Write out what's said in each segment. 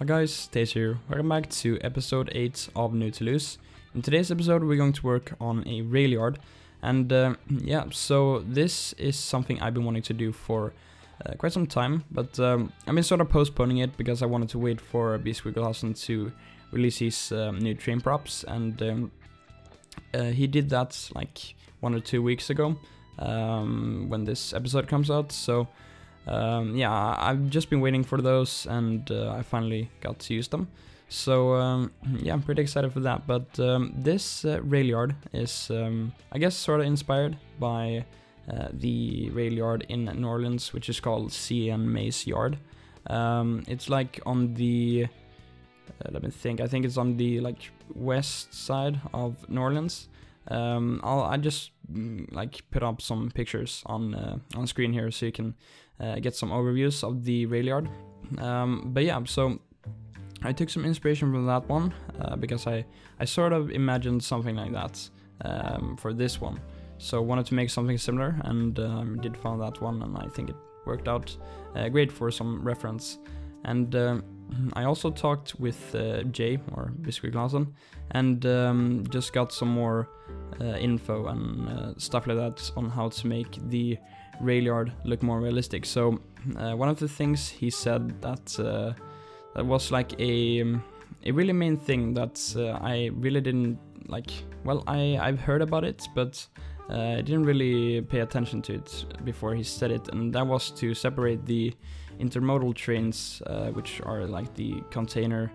Hi guys, TazerHere. Welcome back to episode 8 of New Toulouse. In today's episode we're going to work on a rail yard, and so this is something I've been wanting to do for quite some time, but I've been sort of postponing it because I wanted to wait for Bsquiklehausen to release his new train props, and he did that like 1 or 2 weeks ago when this episode comes out, so I've just been waiting for those, and I finally got to use them. So I'm pretty excited for that. But this rail yard is, I guess, sort of inspired by the rail yard in New Orleans, which is called C.N. Mays Yard. It's like on the, let me think. I think it's on the like west side of New Orleans. I just like put up some pictures on screen here so you can get some overviews of the rail yard. So I took some inspiration from that one because I sort of imagined something like that for this one. So wanted to make something similar, and did find that one, and I think it worked out great for some reference. And I also talked with Jay, or Bsquiklehausen, and just got some more info and stuff like that on how to make the rail yard look more realistic. So one of the things he said that was like a really main thing that I really didn't like. Well, I've heard about it, but I didn't really pay attention to it before he said it, and that was to separate the intermodal trains, which are like the container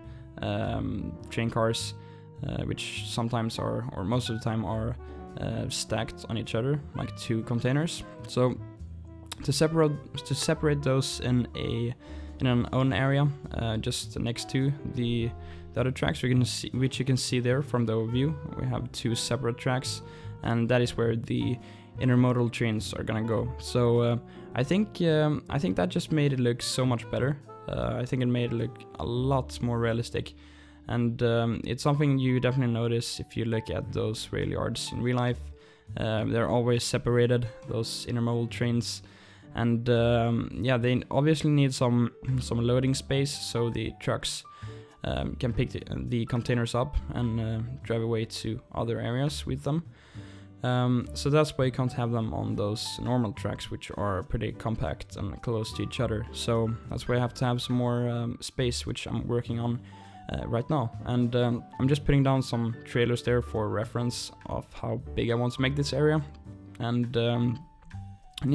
train cars, which sometimes are, or most of the time are, stacked on each other like two containers. So to separate those in an own area, just next to the other tracks, which you can see there from the overview. We have two separate tracks, and that is where the intermodal trains are gonna go. So I think that just made it look so much better. I think it made it look a lot more realistic, and it's something you definitely notice if you look at those rail yards in real life. They're always separated, those intermodal trains, and they obviously need some loading space so the trucks can pick the containers up and drive away to other areas with them. So that's why you can't have them on those normal tracks, which are pretty compact and close to each other. So that's why I have to have some more space, which I'm working on right now. And I'm just putting down some trailers there for reference of how big I want to make this area. And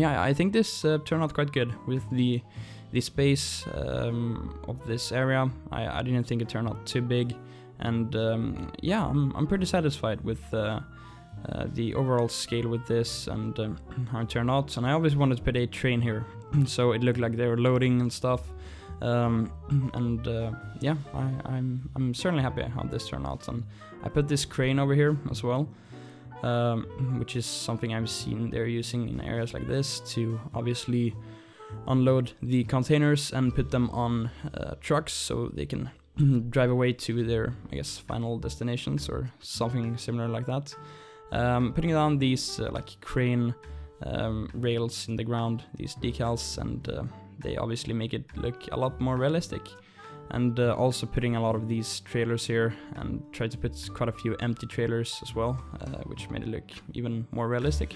I think this turned out quite good with the space of this area. I didn't think it turned out too big, and I'm pretty satisfied with the overall scale with this and how it turned out. And I always wanted to put a train here, so it looked like they were loading and stuff. I'm certainly happy how this turned out. And I put this crane over here as well, which is something I've seen they're using in areas like this to obviously unload the containers and put them on trucks so they can drive away to their, I guess, final destinations or something similar like that. Putting down these like crane rails in the ground, these decals, and they obviously make it look a lot more realistic. And also putting a lot of these trailers here, and try to put quite a few empty trailers as well, which made it look even more realistic.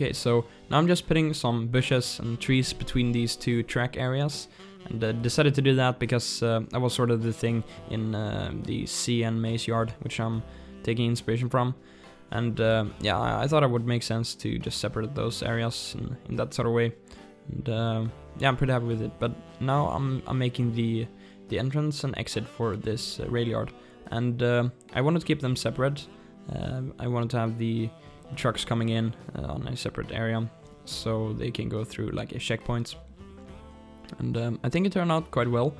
Okay, so now I'm just putting some bushes and trees between these two track areas, and decided to do that because that was sort of the thing in the CN Maze Yard, which I'm taking inspiration from. And yeah, I thought it would make sense to just separate those areas in that sort of way. And yeah, I'm pretty happy with it. But now I'm making the entrance and exit for this rail yard, and I wanted to keep them separate. I wanted to have the trucks coming in on a separate area, so they can go through like a checkpoint. And I think it turned out quite well.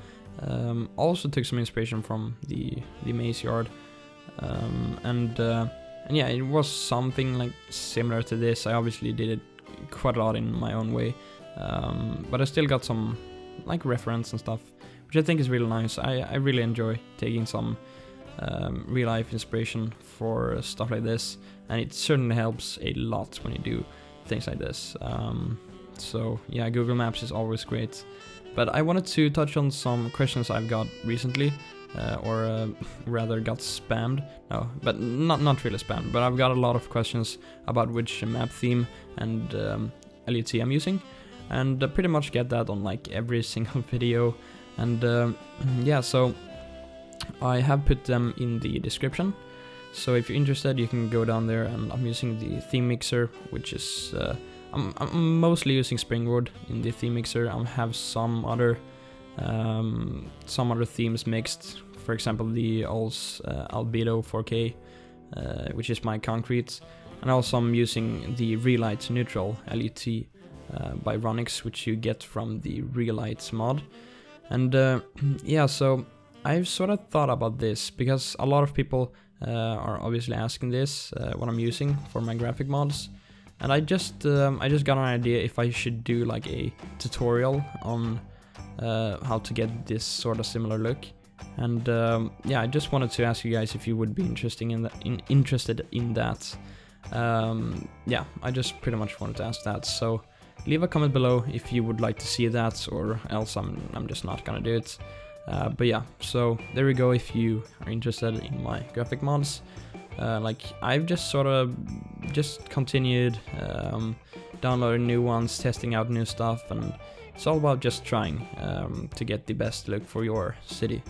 Also took some inspiration from the maze yard, and yeah, it was something like similar to this. I obviously did it quite a lot in my own way, but I still got some like reference and stuff, which I think is really nice. I really enjoy taking some real life inspiration for stuff like this, and it certainly helps a lot when you do things like this. So yeah, Google Maps is always great. But I wanted to touch on some questions I've got recently, or rather got spammed. No, but not really spammed, but I've got a lot of questions about which map theme and LUT I'm using, and pretty much get that on like every single video. And yeah, so I have put them in the description, so if you're interested you can go down there. And I'm using the theme mixer, which is I'm mostly using Springwood in the theme mixer. I have some other themes mixed, for example the Albedo 4K, which is my concrete, and also I'm using the RelightNeutral LUT by Ronix, which you get from the Relight mod. And yeah, so I've sort of thought about this because a lot of people are obviously asking this, what I'm using for my graphic mods, and I just got an idea if I should do like a tutorial on how to get this sort of similar look. And yeah, I just wanted to ask you guys if you would be interested in that. Yeah, I just pretty much wanted to ask that. So leave a comment below if you would like to see that, or else I'm just not gonna do it. But yeah, so there we go. If you are interested in my graphic mods, like I've just sort of just continued downloading new ones, testing out new stuff, and it's all about just trying to get the best look for your city.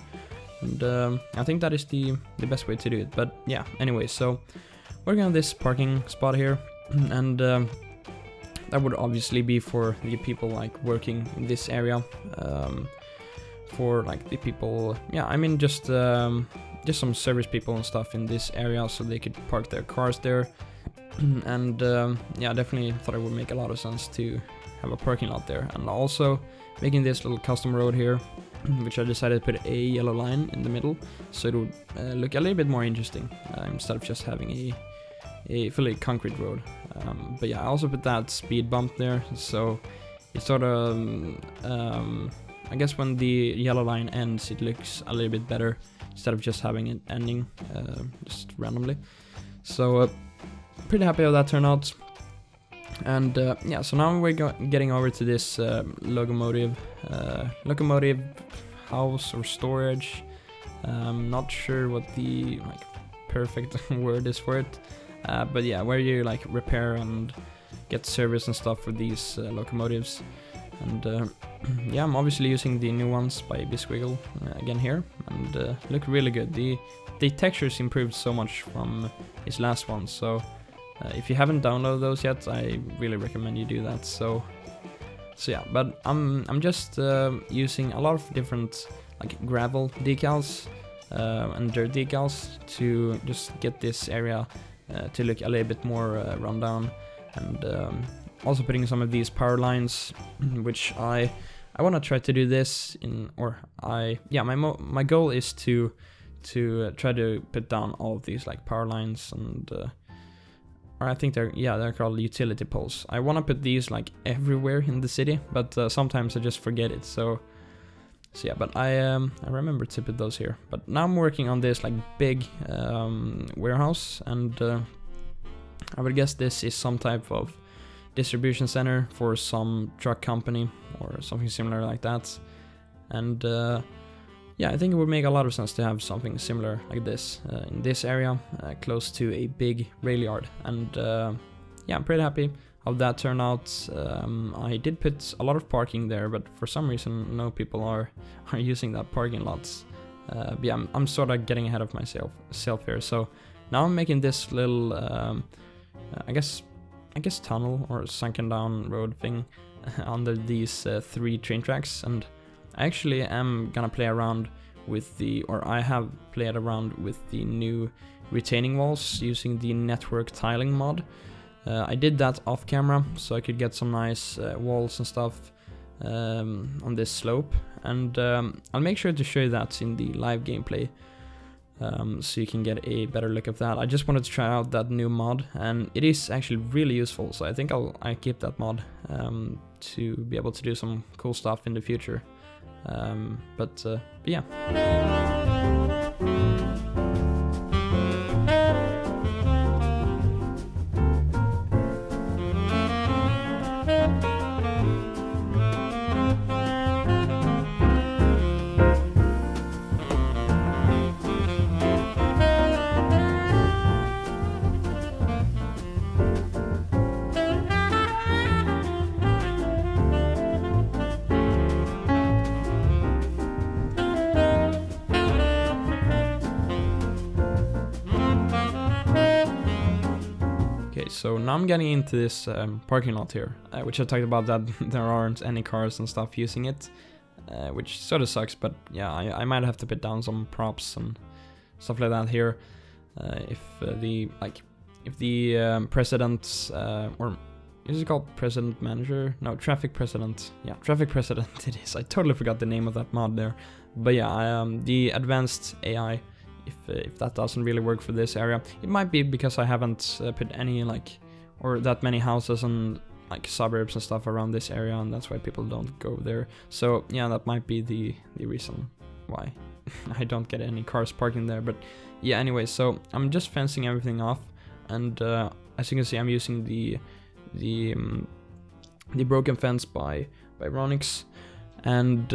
And I think that is the best way to do it. But yeah, anyway, so working on this parking spot here, and that would obviously be for the people like working in this area. For like the people, yeah, I mean just some service people and stuff in this area, so they could park their cars there. And yeah, definitely thought it would make a lot of sense to have a parking lot there, and also making this little custom road here, which I decided to put a yellow line in the middle, so it would look a little bit more interesting instead of just having a fully concrete road. But yeah, I also put that speed bump there, so it sort of I guess when the yellow line ends, it looks a little bit better instead of just having it ending just randomly. So pretty happy how that turned out. And yeah, so now we're getting over to this locomotive house or storage. Not sure what the like perfect word is for it, but yeah, where you like repair and get service and stuff for these locomotives. And yeah, I'm obviously using the new ones by Bsquiklehausen again here, and look really good. The textures improved so much from his last one, so if you haven't downloaded those yet, I really recommend you do that. So yeah, but I'm just using a lot of different like gravel decals and dirt decals to just get this area to look a little bit more run down, and also putting some of these power lines, which I want to try to do this in, or my goal is to try to put down all of these like power lines, and or I think they're called utility poles. I want to put these like everywhere in the city, but sometimes I just forget it. So yeah, but I remember to put those here. But now I'm working on this like big warehouse, and I would guess this is some type of distribution center for some truck company or something similar like that. And yeah, I think it would make a lot of sense to have something similar like this in this area, close to a big rail yard. And yeah, I'm pretty happy how that turned out. I did put a lot of parking there, but for some reason no people are using that parking lots. But yeah, I'm sort of getting ahead of myself here. So now I'm making this little, I guess tunnel or sunken down road thing under these 3 train tracks, and I actually am gonna play around with I have played around with the new retaining walls using the network tiling mod. I did that off camera so I could get some nice walls and stuff on this slope, and I'll make sure to show you that in the live gameplay, so you can get a better look of that. I just wanted to try out that new mod, and it is actually really useful, so I think I'll keep that mod to be able to do some cool stuff in the future. But yeah. So now I'm getting into this parking lot here, which I talked about, that there aren't any cars and stuff using it, which sort of sucks, but yeah, I might have to put down some props and stuff like that here, if the president, or is it called president manager? No, traffic president. Yeah, traffic president it is. I totally forgot the name of that mod there, but yeah, the advanced AI. If that doesn't really work for this area, it might be because I haven't put any or that many houses and suburbs and stuff around this area, and that's why people don't go there. So yeah, that might be the reason why I don't get any cars parking there. But yeah, anyway, so I'm just fencing everything off, and as you can see, I'm using the broken fence by Ronix, and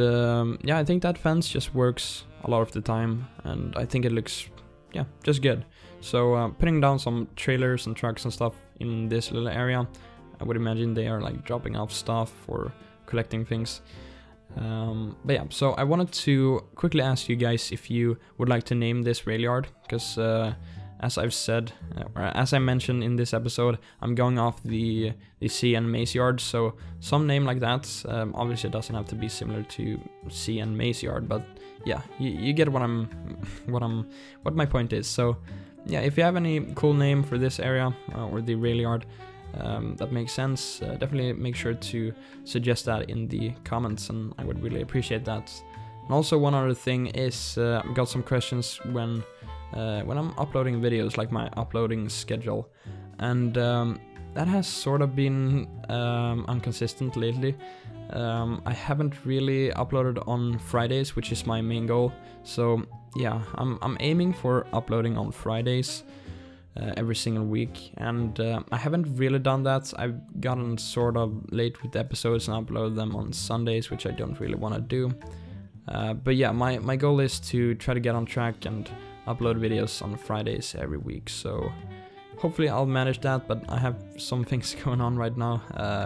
yeah, I think that fence just works a lot of the time, and I think it looks, yeah, just good. So putting down some trailers and trucks and stuff in this little area, I would imagine they are dropping off stuff or collecting things. But yeah, so I wanted to quickly ask you guys if you would like to name this rail yard, because as I've said, or as I mentioned in this episode, I'm going off the C and Mace yard, so some name like that. Obviously it doesn't have to be similar to C and Mace yard, but yeah, you get what my point is. So yeah, if you have any cool name for this area or the rail yard that makes sense, definitely make sure to suggest that in the comments, and I would really appreciate that. And also one other thing is, I've got some questions when I'm uploading videos, like my uploading schedule, and that has sort of been inconsistent lately. I haven't really uploaded on Fridays, which is my main goal. So yeah, I'm aiming for uploading on Fridays every single week, and I haven't really done that. I've gotten sort of late with episodes and upload them on Sundays, which I don't really want to do. But yeah, my goal is to try to get on track and upload videos on Fridays every week, so hopefully I'll manage that, but I have some things going on right now,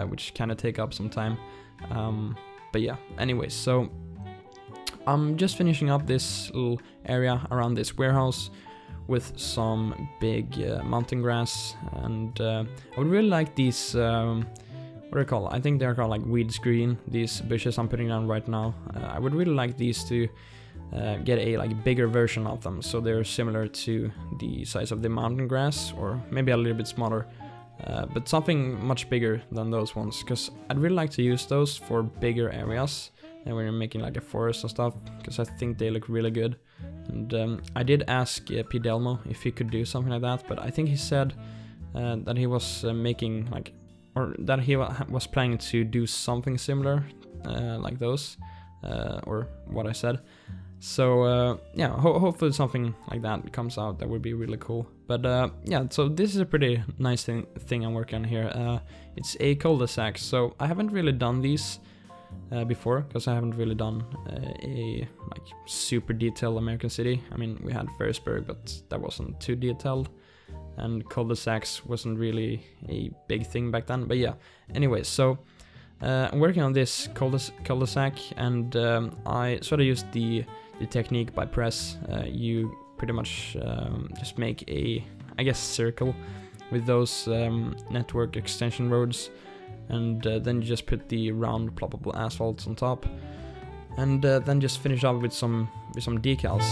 which kind of take up some time. But yeah, anyways, so I'm just finishing up this little area around this warehouse with some big mountain grass, and I would really like these, what are they called? I think they're called weed screen, these bushes I'm putting down right now. I would really like these to get a bigger version of them, so they're similar to the size of the mountain grass, or maybe a little bit smaller, but something much bigger than those ones, because I'd really like to use those for bigger areas and when you're making a forest and stuff, because I think they look really good. And I did ask P. Delmo if he could do something like that, but I think he said that he was making or that he was planning to do something similar like those, or what I said. So yeah, hopefully something like that comes out. That would be really cool. But yeah, so this is a pretty nice thing I'm working on here. It's a Cul-De-Sac. So I haven't really done these before, because I haven't really done a super detailed American city. I mean, we had Ferrisburg, but that wasn't too detailed. and cul-de-sacs wasn't really a big thing back then. But yeah, anyway, so I'm working on this cul-de-sac, and I sort of used the technique by press. You pretty much just make a, I guess, circle with those network extension roads, and then you just put the round ploppable asphalt on top, and then just finish up with some decals.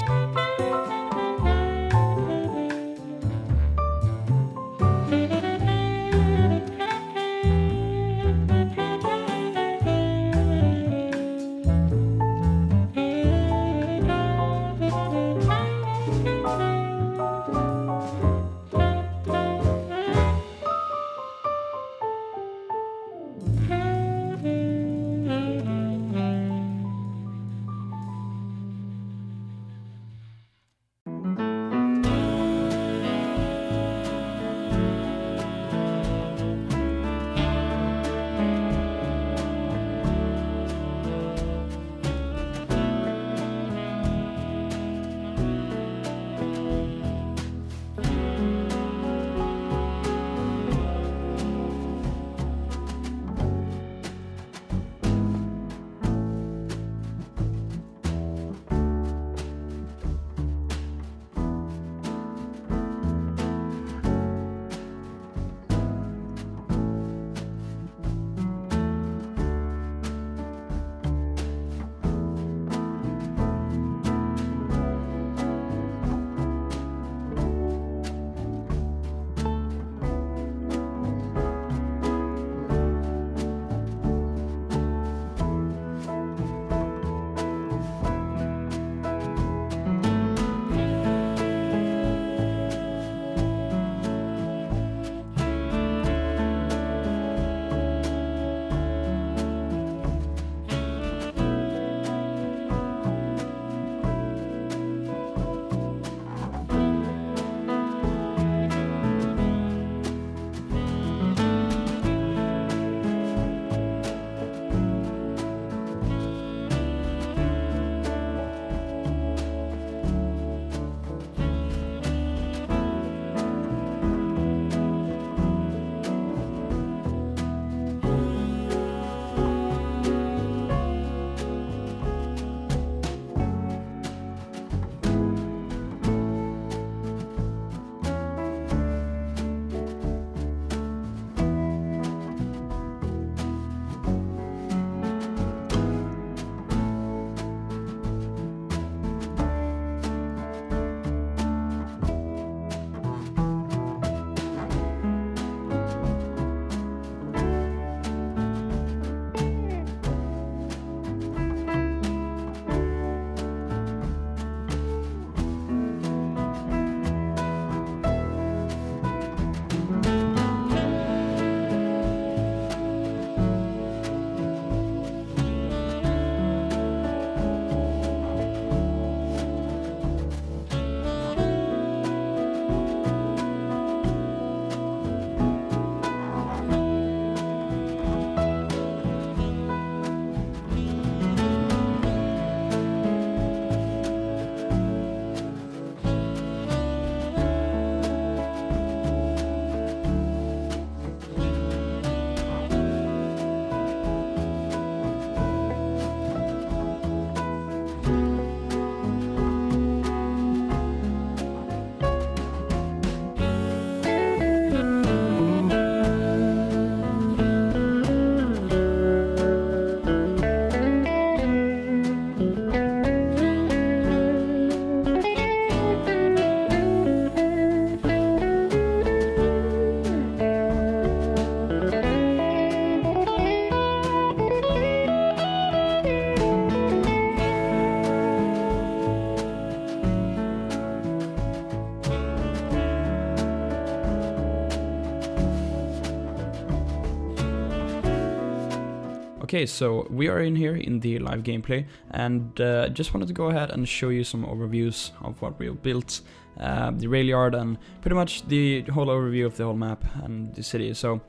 Okay, so we are in here in the live gameplay, and just wanted to go ahead and show you some overviews of what we've built, the rail yard, and pretty much the whole overview of the whole map and the city. So,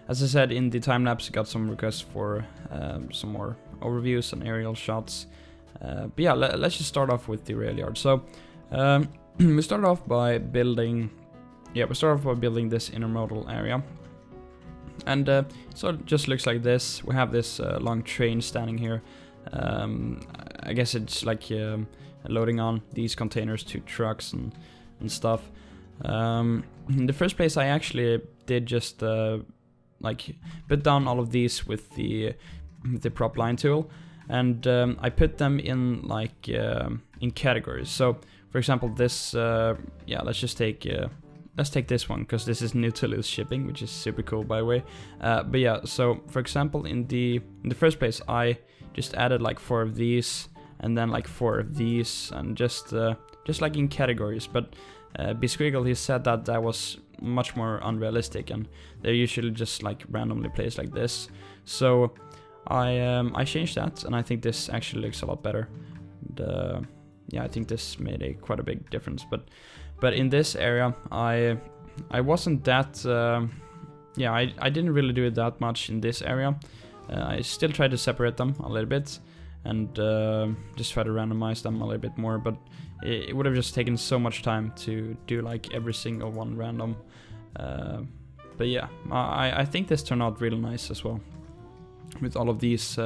as I said in the time-lapse, got some requests for some more overviews and aerial shots. But yeah, let's just start off with the rail yard. So, we started off by building yeah, we start off by building this intermodal area. And so it just looks like this. We have this long train standing here. I guess it's like loading on these containers to trucks and stuff. In the first place, I actually did just like put down all of these with the prop line tool, and I put them in like in categories. So for example, this yeah, let's take this one, because this is new Toulouse shipping, which is super cool, by the way. But yeah, so for example, in the first place, I just added like 4 of these, and then like 4 of these, and just like in categories. But Bsquiklehausen, he said that that was much more unrealistic, and they're usually just like randomly placed like this. So I changed that, and I think this actually looks a lot better. And, yeah, I think this made quite a big difference. But in this area, I wasn't that, yeah, I didn't really do it that much in this area. I still tried to separate them a little bit, and just try to randomize them a little bit more, but it would have just taken so much time to do like every single one random. But yeah, I think this turned out really nice as well, with all of these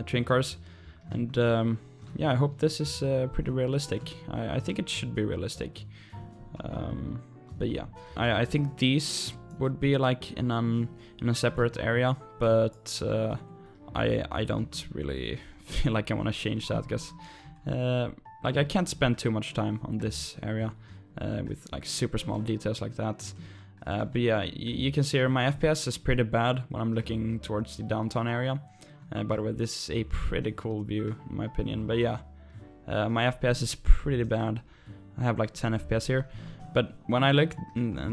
train cars. And yeah, I hope this is pretty realistic. I think it should be realistic. But yeah, I think these would be like in a separate area, but I don't really feel like I want to change that, because like I can't spend too much time on this area with like super small details like that. But yeah, you can see here my FPS is pretty bad when I'm looking towards the downtown area. By the way, this is a pretty cool view in my opinion. But yeah, my FPS is pretty bad. I have like 10 FPS here. But when I look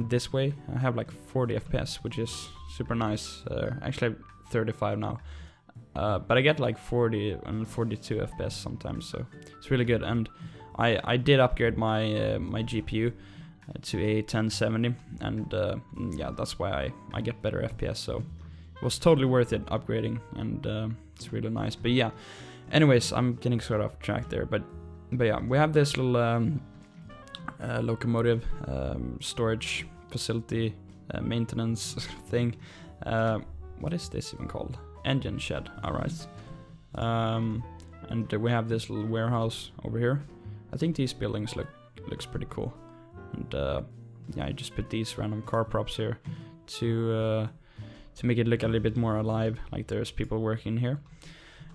this way, I have like 40 FPS, which is super nice. Actually, I have 35 now. But I get like 40 and 42 FPS sometimes, so it's really good. And I did upgrade my my GPU to a 1070, and yeah, that's why I get better FPS. So it was totally worth it upgrading, and it's really nice. But yeah, anyways, I'm getting sort of off track there. But yeah, we have this little locomotive storage facility maintenance thing. What is this even called? Engine shed. Alright. And we have this little warehouse over here. I think these buildings looks pretty cool. And yeah, I just put these random car props here to make it look a little bit more alive, like there's people working here.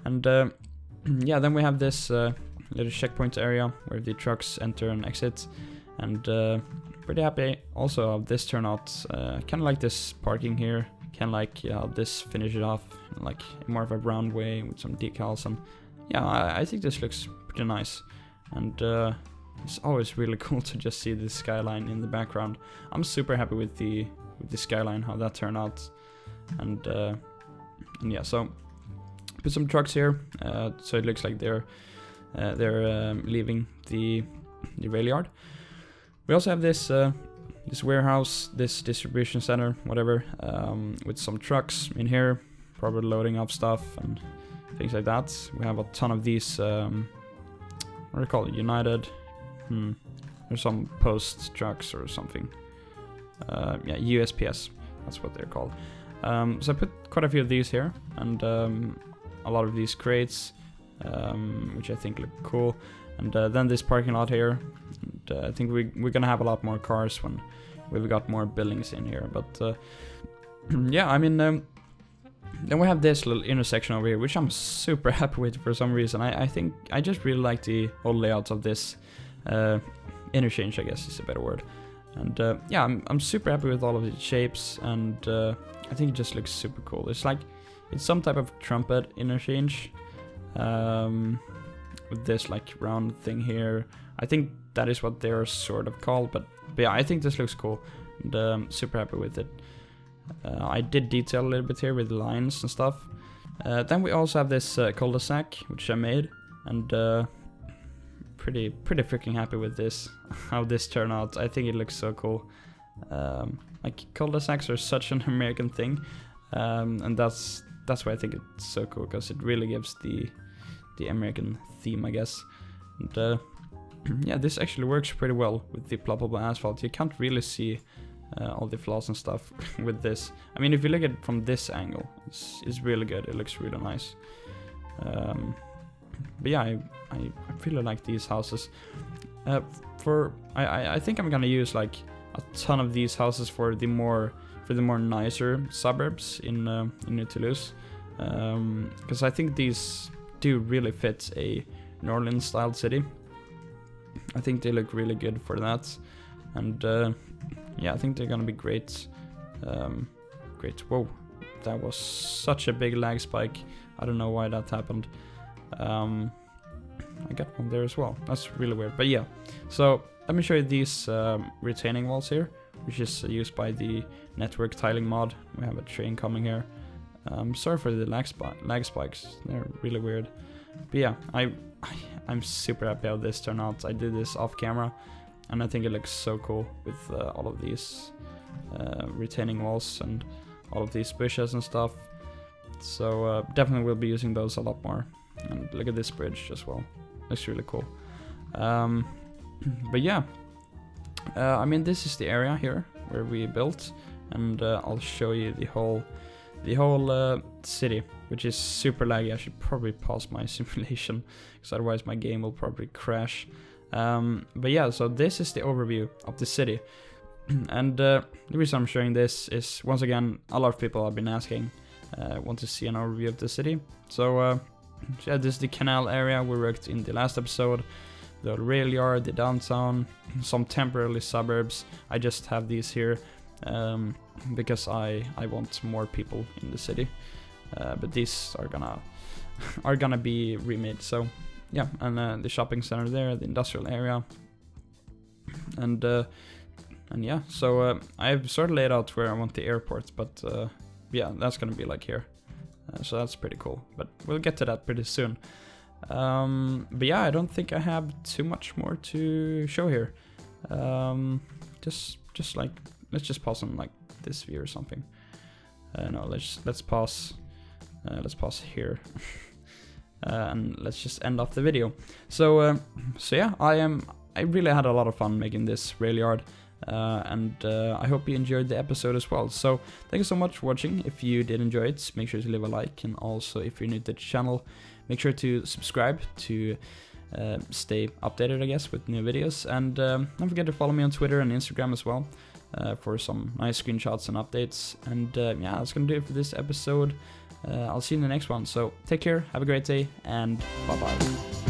And yeah, then we have this little checkpoint area where the trucks enter and exit. And pretty happy also of this turnout. Kind of like this parking here. Kind of like this finish it off like more of a round way with some decals. And yeah, I think this looks pretty nice. And it's always really cool to just see the skyline in the background. I'm super happy with the skyline, how that turned out. And yeah, so put some trucks here, so it looks like they're leaving the rail yard. We also have this this warehouse, this distribution center, whatever, with some trucks in here, probably loading up stuff and things like that. We have a ton of these, what do they call it? United. There's some post trucks or something. Yeah, USPS. That's what they're called. So I put quite a few of these here, and a lot of these crates, which I think look cool. And then this parking lot here. And, I think we're gonna have a lot more cars when we've got more buildings in here. But yeah, I mean, then we have this little intersection over here, which I'm super happy with for some reason. I think I just really like the whole layout of this interchange, I guess is a better word. And yeah, I'm super happy with all of the shapes, and I think it just looks super cool. It's like it's some type of trumpet interchange with this like round thing here. I think that is what they're sort of called, but yeah, I think this looks cool, and super happy with it. I did detail a little bit here with the lines and stuff. Then we also have this Cul-De-Sac, which I made, and pretty freaking happy with this, how this turned out. I think it looks so cool. Like cul-de-sacs are such an American thing, and that's why I think it's so cool, because it really gives the American theme, I guess. And yeah, this actually works pretty well with the ploppable asphalt. You can't really see all the flaws and stuff with this. I mean, if you look at it from this angle, it's really good. It looks really nice. But yeah, I really like these houses. I think I'm gonna use like a ton of these houses for the more nicer suburbs in New Toulouse, because I think these do really fit a New Orleans style city. I think they look really good for that, and yeah, I think they're gonna be great. Great. Whoa, that was such a big lag spike. I don't know why that happened. I got one there as well. That's really weird. But yeah, so let me show you these retaining walls here, which is used by the network tiling mod. We have a train coming here. Sorry for the lag spikes. They're really weird. But yeah, I'm super happy how this turned out. I did this off camera, and I think it looks so cool with all of these retaining walls and all of these bushes and stuff. So definitely we'll be using those a lot more. And look at this bridge as well. Looks really cool. But yeah, I mean, this is the area here where we built, and I'll show you the whole city, which is super laggy. I should probably pause my simulation, because otherwise my game will probably crash. But yeah, so this is the overview of the city. And the reason I'm showing this is, once again, a lot of people have been asking, want to see an overview of the city. So yeah, this is the canal area we worked in the last episode, the rail yard, the downtown, some temporary suburbs. I just have these here because I want more people in the city, but these are gonna be remade. So yeah, and the shopping center there, the industrial area, and yeah. So I've sort of laid out where I want the airport, but yeah, that's gonna be like here. So that's pretty cool, but we'll get to that pretty soon. But yeah, I don't think I have too much more to show here. Just like, let's just pause on like this view or something. No, let's pause. Let's pause here, and let's just end off the video. So yeah, I really had a lot of fun making this rail yard. And I hope you enjoyed the episode as well. So thank you so much for watching. If you did enjoy it, make sure to leave a like, and also if you're new to the channel, make sure to subscribe to stay updated, I guess, with new videos. And don't forget to follow me on Twitter and Instagram as well for some nice screenshots and updates. And yeah, that's gonna do it for this episode. I'll see you in the next one. So take care, have a great day, and bye bye.